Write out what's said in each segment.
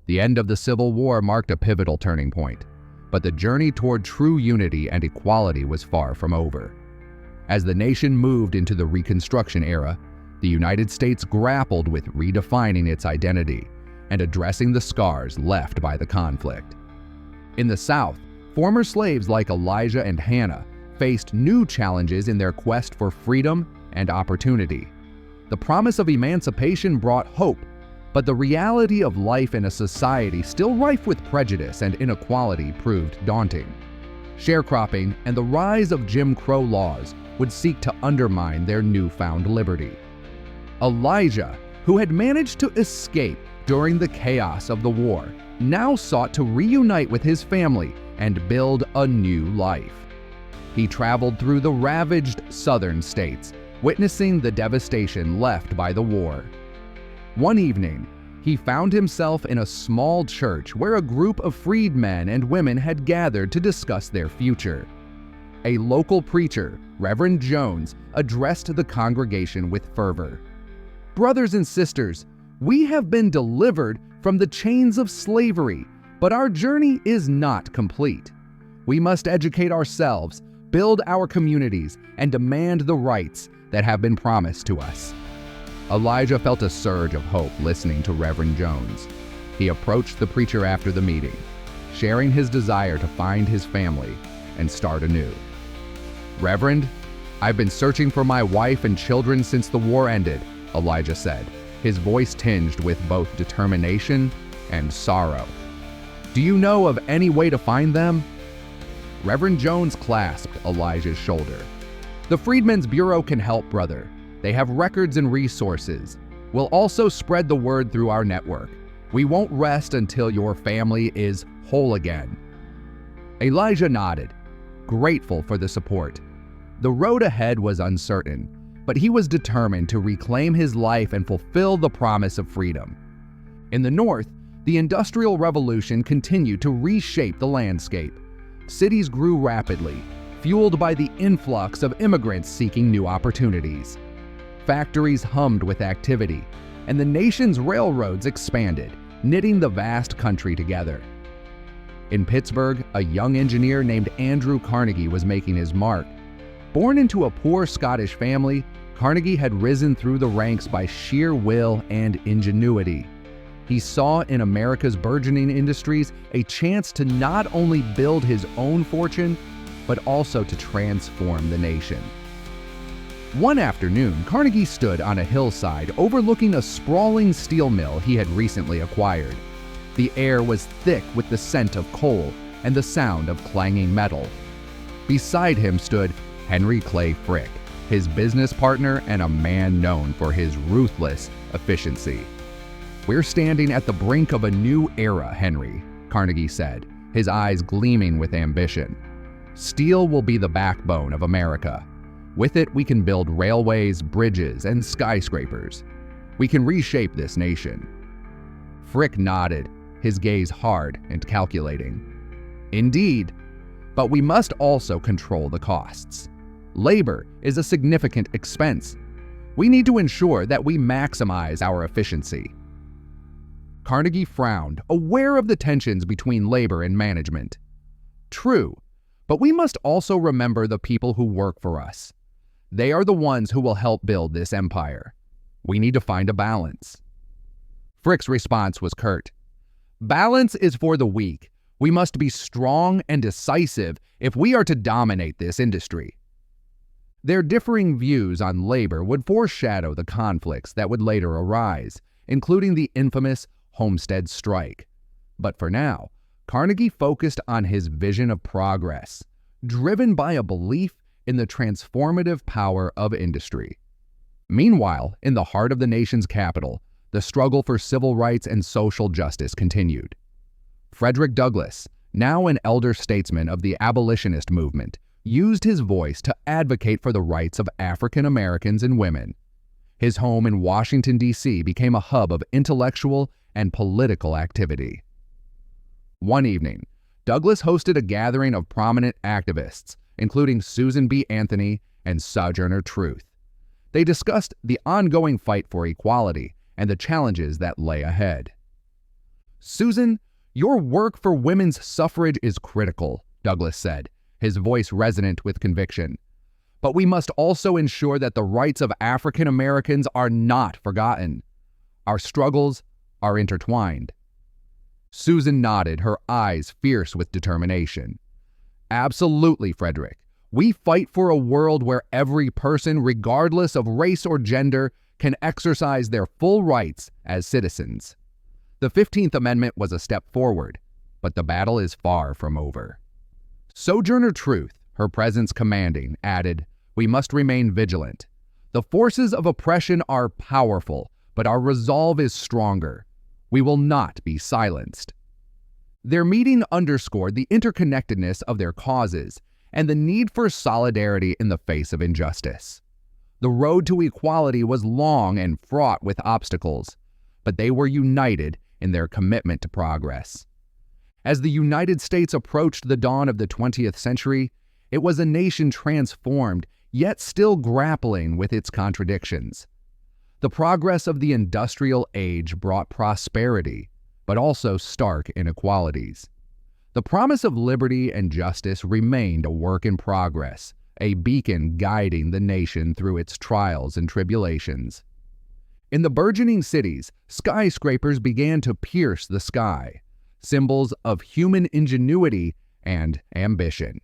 The end of the Civil War marked a pivotal turning point, but the journey toward true unity and equality was far from over. As the nation moved into the Reconstruction era, the United States grappled with redefining its identity and addressing the scars left by the conflict. In the South, former slaves like Elijah and Hannah faced new challenges in their quest for freedom and opportunity. The promise of emancipation brought hope, but the reality of life in a society still rife with prejudice and inequality proved daunting. Sharecropping and the rise of Jim Crow laws would seek to undermine their newfound liberty. Elijah, who had managed to escape during the chaos of the war, now sought to reunite with his family and build a new life. He traveled through the ravaged southern states, witnessing the devastation left by the war. One evening, he found himself in a small church where a group of freedmen and women had gathered to discuss their future. A local preacher, Reverend Jones, addressed the congregation with fervor. "Brothers and sisters, we have been delivered from the chains of slavery, but our journey is not complete. We must educate ourselves, build our communities, and demand the rights that have been promised to us." Elijah felt a surge of hope listening to Reverend Jones. He approached the preacher after the meeting, sharing his desire to find his family and start anew. "Reverend, I've been searching for my wife and children since the war ended," Elijah said, his voice tinged with both determination and sorrow. "Do you know of any way to find them?" Reverend Jones clasped Elijah's shoulder. "The Freedmen's Bureau can help, brother. They have records and resources. We'll also spread the word through our network. We won't rest until your family is whole again." Elijah nodded, grateful for the support. The road ahead was uncertain, but he was determined to reclaim his life and fulfill the promise of freedom. In the North, the Industrial Revolution continued to reshape the landscape. Cities grew rapidly, fueled by the influx of immigrants seeking new opportunities. Factories hummed with activity, and the nation's railroads expanded, knitting the vast country together. In Pittsburgh, a young engineer named Andrew Carnegie was making his mark. Born into a poor Scottish family, Carnegie had risen through the ranks by sheer will and ingenuity. He saw in America's burgeoning industries a chance to not only build his own fortune, but also to transform the nation. One afternoon, Carnegie stood on a hillside overlooking a sprawling steel mill he had recently acquired. The air was thick with the scent of coal and the sound of clanging metal. Beside him stood Henry Clay Frick, his business partner and a man known for his ruthless efficiency. "We're standing at the brink of a new era, Henry," Carnegie said, his eyes gleaming with ambition. "Steel will be the backbone of America. With it, we can build railways, bridges, and skyscrapers. We can reshape this nation." Frick nodded, his gaze hard and calculating. "Indeed, but we must also control the costs. Labor is a significant expense. We need to ensure that we maximize our efficiency." Carnegie frowned, aware of the tensions between labor and management. "True, but we must also remember the people who work for us. They are the ones who will help build this empire. We need to find a balance." Frick's response was curt. "Balance is for the weak. We must be strong and decisive if we are to dominate this industry." Their differing views on labor would foreshadow the conflicts that would later arise, including the infamous Homestead Strike. But for now, Carnegie focused on his vision of progress, driven by a belief in the transformative power of industry. Meanwhile, in the heart of the nation's capital, the struggle for civil rights and social justice continued. Frederick Douglass, now an elder statesman of the abolitionist movement, used his voice to advocate for the rights of African Americans and women. His home in Washington, D.C. became a hub of intellectual and political activity. One evening, Douglass hosted a gathering of prominent activists, including Susan B. Anthony and Sojourner Truth. They discussed the ongoing fight for equality and the challenges that lay ahead. "Susan, your work for women's suffrage is critical," Douglas said, his voice resonant with conviction. "But we must also ensure that the rights of African Americans are not forgotten. Our struggles are intertwined." Susan nodded, her eyes fierce with determination. "Absolutely, Frederick. We fight for a world where every person, regardless of race or gender, can exercise their full rights as citizens." The 15th Amendment was a step forward, but the battle is far from over. Sojourner Truth, her presence commanding, added, "We must remain vigilant. The forces of oppression are powerful, but our resolve is stronger. We will not be silenced." Their meeting underscored the interconnectedness of their causes and the need for solidarity in the face of injustice. The road to equality was long and fraught with obstacles, but they were united in their commitment to progress. As the United States approached the dawn of the 20th century, it was a nation transformed, yet still grappling with its contradictions. The progress of the industrial age brought prosperity, but also stark inequalities. The promise of liberty and justice remained a work in progress, a beacon guiding the nation through its trials and tribulations. In the burgeoning cities, skyscrapers began to pierce the sky, symbols of human ingenuity and ambition.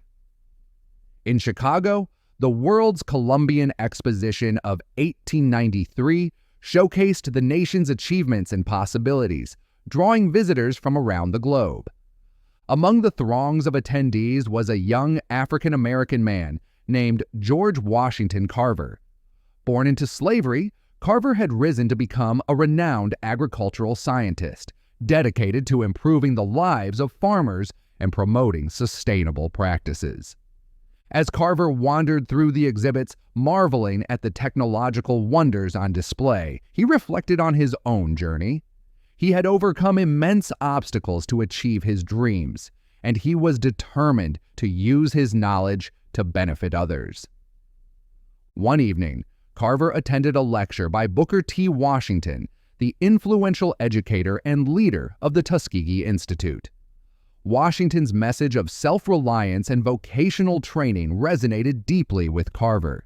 In Chicago, the World's Columbian Exposition of 1893 showcased the nation's achievements and possibilities, drawing visitors from around the globe. Among the throngs of attendees was a young African-American man named George Washington Carver. Born into slavery, Carver had risen to become a renowned agricultural scientist, dedicated to improving the lives of farmers and promoting sustainable practices. As Carver wandered through the exhibits, marveling at the technological wonders on display, he reflected on his own journey. He had overcome immense obstacles to achieve his dreams, and he was determined to use his knowledge to benefit others. One evening, Carver attended a lecture by Booker T. Washington, the influential educator and leader of the Tuskegee Institute. Washington's message of self-reliance and vocational training resonated deeply with Carver.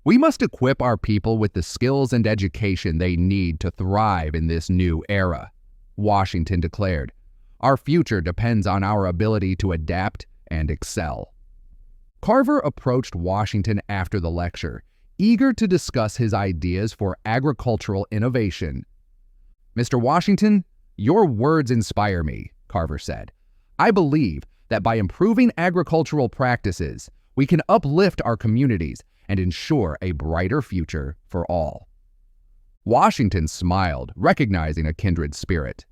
"We must equip our people with the skills and education they need to thrive in this new era," Washington declared. "Our future depends on our ability to adapt and excel." Carver approached Washington after the lecture, eager to discuss his ideas for agricultural innovation. "Mr. Washington, your words inspire me," Carver said. "I believe that by improving agricultural practices, we can uplift our communities and ensure a brighter future for all." Washington smiled, recognizing a kindred spirit.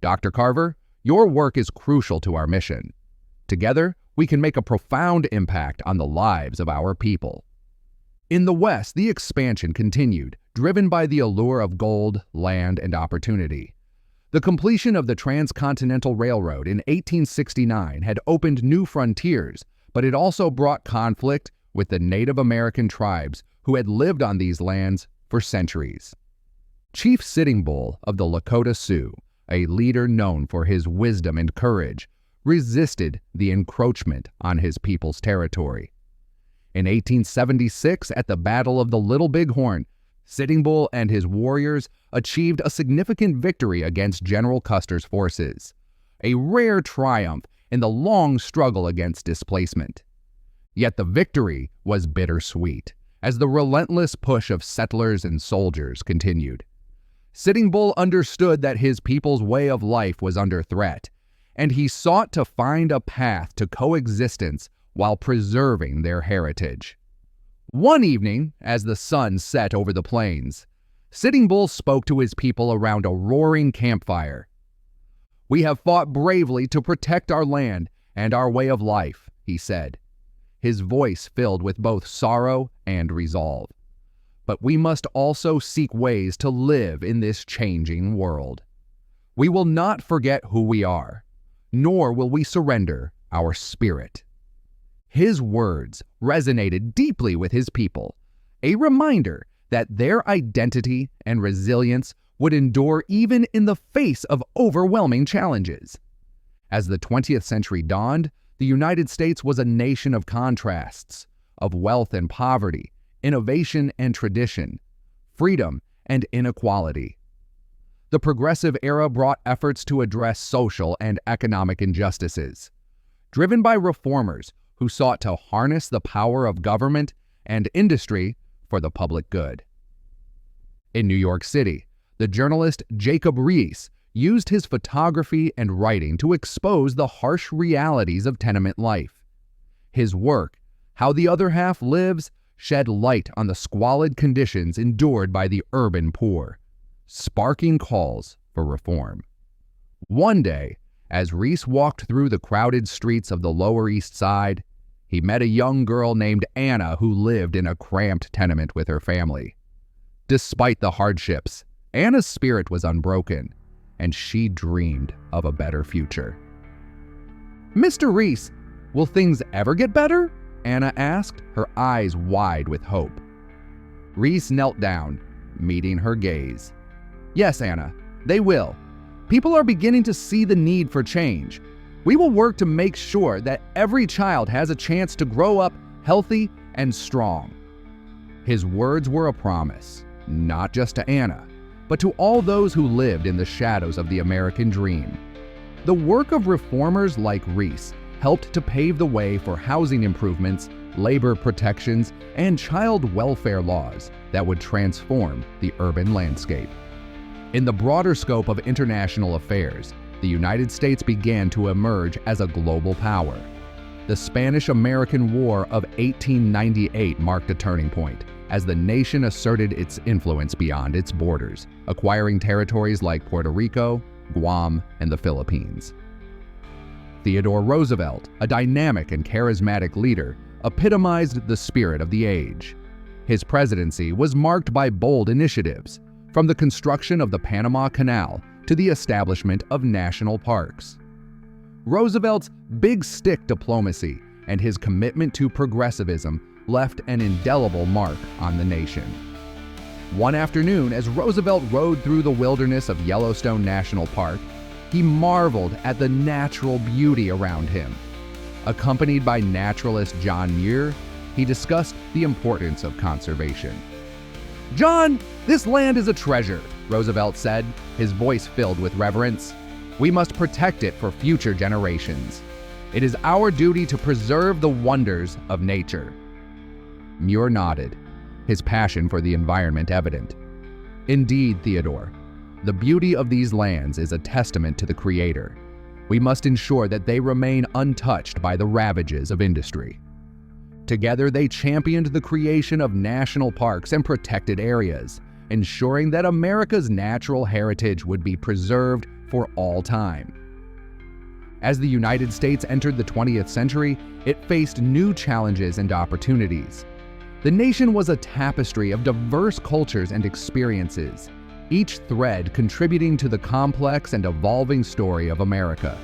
"Dr. Carver, your work is crucial to our mission. Together, we can make a profound impact on the lives of our people." In the West, the expansion continued, driven by the allure of gold, land, and opportunity. The completion of the Transcontinental Railroad in 1869 had opened new frontiers, but it also brought conflict with the Native American tribes who had lived on these lands for centuries. Chief Sitting Bull of the Lakota Sioux, a leader known for his wisdom and courage, resisted the encroachment on his people's territory. In 1876, at the Battle of the Little Bighorn, Sitting Bull and his warriors achieved a significant victory against General Custer's forces, a rare triumph in the long struggle against displacement. Yet the victory was bittersweet, as the relentless push of settlers and soldiers continued. Sitting Bull understood that his people's way of life was under threat, and he sought to find a path to coexistence while preserving their heritage. One evening, as the sun set over the plains, Sitting Bull spoke to his people around a roaring campfire. "We have fought bravely to protect our land and our way of life," he said, his voice filled with both sorrow and resolve. "But we must also seek ways to live in this changing world. We will not forget who we are, nor will we surrender our spirit." His words resonated deeply with his people, a reminder that their identity and resilience would endure even in the face of overwhelming challenges. As the 20th century dawned, the United States was a nation of contrasts, of wealth and poverty, innovation and tradition, freedom and inequality. The Progressive Era brought efforts to address social and economic injustices, driven by reformers who sought to harness the power of government and industry for the public good. In New York City, the journalist Jacob Riis used his photography and writing to expose the harsh realities of tenement life. His work, How the Other Half Lives, shed light on the squalid conditions endured by the urban poor, sparking calls for reform. One day, as Riis walked through the crowded streets of the Lower East Side, he met a young girl named Anna who lived in a cramped tenement with her family. Despite the hardships, Anna's spirit was unbroken, and she dreamed of a better future. "Mr. Riis, will things ever get better?" Anna asked, her eyes wide with hope. Riis knelt down, meeting her gaze. "Yes, Anna, they will. People are beginning to see the need for change. We will work to make sure that every child has a chance to grow up healthy and strong." His words were a promise, not just to Anna, but to all those who lived in the shadows of the American dream. The work of reformers like Riis helped to pave the way for housing improvements, labor protections, and child welfare laws that would transform the urban landscape. In the broader scope of international affairs, the United States began to emerge as a global power. The Spanish-American War of 1898 marked a turning point, as the nation asserted its influence beyond its borders, acquiring territories like Puerto Rico, Guam, and the Philippines. Theodore Roosevelt, a dynamic and charismatic leader, epitomized the spirit of the age. His presidency was marked by bold initiatives, from the construction of the Panama Canal to the establishment of national parks. Roosevelt's big stick diplomacy and his commitment to progressivism left an indelible mark on the nation. One afternoon, as Roosevelt rode through the wilderness of Yellowstone National Park, he marveled at the natural beauty around him. Accompanied by naturalist John Muir, he discussed the importance of conservation. "John, this land is a treasure," Roosevelt said, his voice filled with reverence. "We must protect it for future generations. It is our duty to preserve the wonders of nature." Muir nodded, his passion for the environment evident. "Indeed, Theodore, the beauty of these lands is a testament to the Creator. We must ensure that they remain untouched by the ravages of industry." Together, they championed the creation of national parks and protected areas, ensuring that America's natural heritage would be preserved for all time. As the United States entered the 20th century, it faced new challenges and opportunities. The nation was a tapestry of diverse cultures and experiences, each thread contributing to the complex and evolving story of America.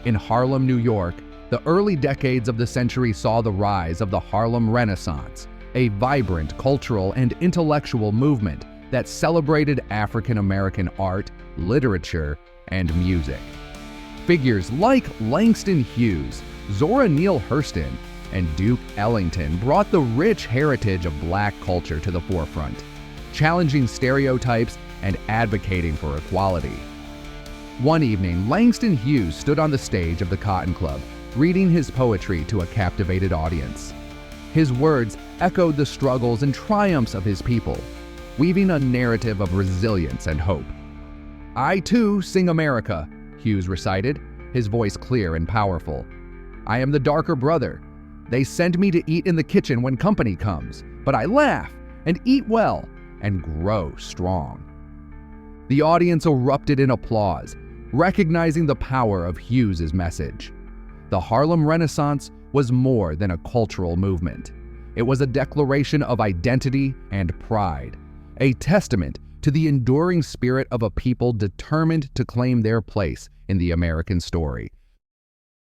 In Harlem, New York, the early decades of the century saw the rise of the Harlem Renaissance, a vibrant cultural and intellectual movement that celebrated African American art, literature, and music. Figures like Langston Hughes, Zora Neale Hurston, and Duke Ellington brought the rich heritage of Black culture to the forefront, challenging stereotypes and advocating for equality. One evening, Langston Hughes stood on the stage of the Cotton Club, reading his poetry to a captivated audience. His words echoed the struggles and triumphs of his people, weaving a narrative of resilience and hope. "I too sing America," Hughes recited, his voice clear and powerful. "I am the darker brother. They send me to eat in the kitchen when company comes, but I laugh and eat well and grow strong." The audience erupted in applause, recognizing the power of Hughes's message. The Harlem Renaissance was more than a cultural movement. It was a declaration of identity and pride, a testament to the enduring spirit of a people determined to claim their place in the American story